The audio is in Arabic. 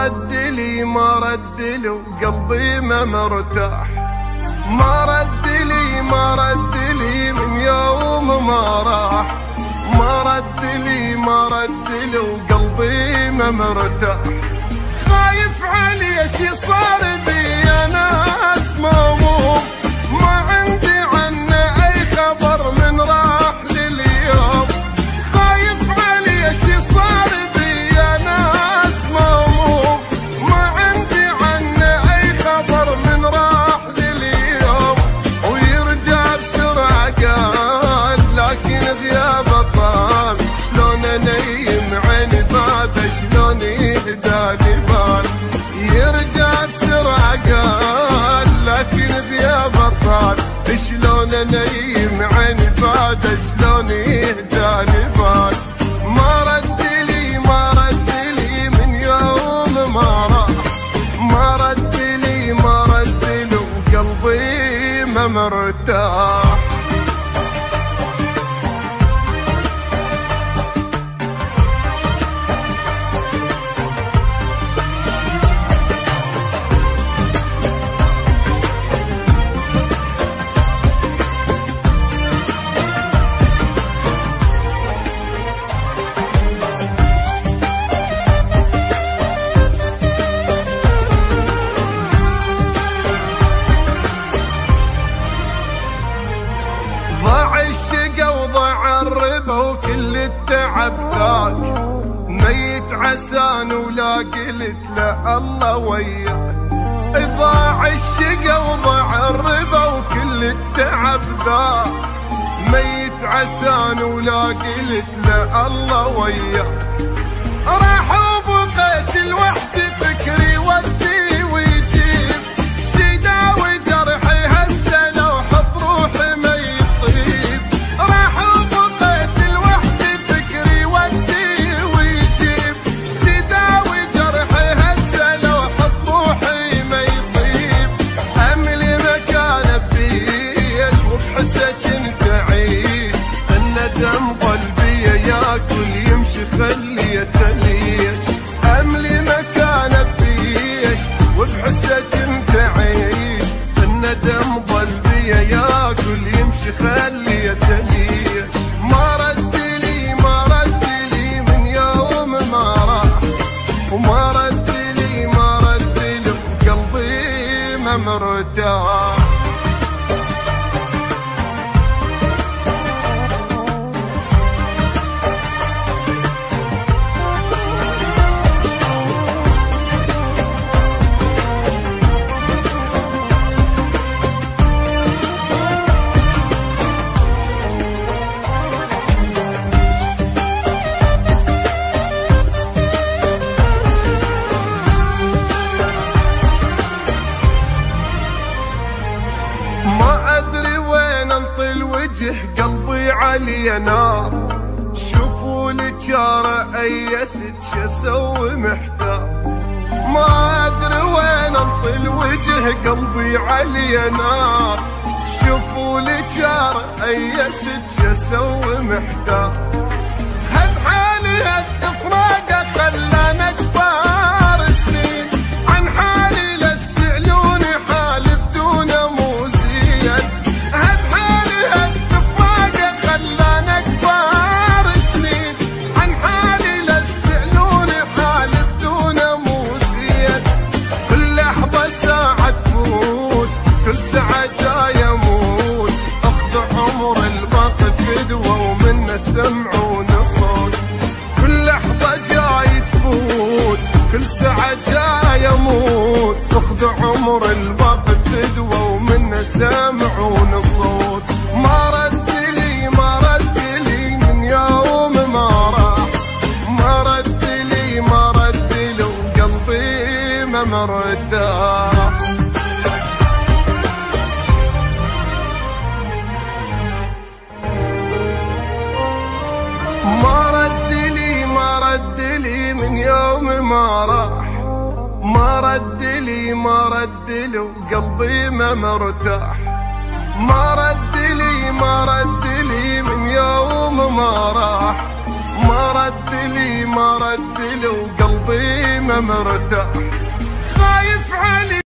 رد لي ما رد لي وقلبي ما مرتاح، ما رد لي ما رد لي من يوم ما راح، ما رد لي ما رد لي وقلبي ما مرتاح. خايف علي شي صار بي انا اسمعه، ما عندي عنه اي خبر من راح لليوم. خايف علي شي صار بي انا اسمعه، ما عندي عنه اي خبر من راح لليوم. ويرجع بسرعه قال لكن غيابه طال، شلون انيم عيني بعد شلون يهداني بال. يرجع بسرعه قال لكن غيابه طال، شلون انيم عيني بعد شلون يهداني بال. ما رد لي ما رد لي من يوم ما راح، ما رد لي ما رد لي وقلبي ما مرتاح. ضاع الشقا وضاع الربا وكل التعب ذاك، ميت عسان ولا قلت له الله وياك. ضاع الشقا وضاع الربا وكل التعب ذاك، ميت عسان ولا قلت له الله وياك. راح وبقيت لوحدي فكري ودي ويجيب، شداوي جرحي هسه لو حط روحي ما يطيب. راح وبقيت لوحدي فكري ودي ويجيب، شداوي جرحي هسه لو حط روحي ما يطيب. املي مكان بيش وبحسه كنت اعيش، الندم قلبي ياكل يمشي خليته ليش. املي مكان بيش وبحسه كنت اعيش، الندم قلبي ياكل يمشي خليته ليش. ما رد لي ما رد لي من يوم ما راح، وما رد لي ما رد لي وقلبي ما مرتاح. ما أدري وين انطي الوجه قلبي علي نار، شوفوا لي جاره أيست شو اسوي محتار. ما أدري وين انطي الوجه قلبي علي نار، شوفوا لي جاره أيست شو اسوي محتار. هب حالي هالتفراقه خلانا كبار سنين، عن حالي للسعلوني حالي بدون موزين. هب حالي هالتفراقه خلانا كبار سنين، عن حالي للسعلوني حالي بدون موزين. كل لحظه ساعه تفوت كل ساعه جاي اموت، اخذ عمر الباقي فدوه ومنه سمعون صوت. كل لحظة جاي تفوت كل ساعة جاي اموت، اخذ عمر الباقي فدوة ومنه سمعون صوت. ما رد لي ما رد لي من يوم ما راح، ما رد لي ما رد لي وقلبي ما مرتاح. ما رد لي ما رد لي من يوم ما راح، ما رد لي ما رد لي وقلبي ما مرتاح. ما رد لي ما رد لي من يوم ما راح، ما رد لي ما رد لي وقلبي ما مرتاح. خايف علي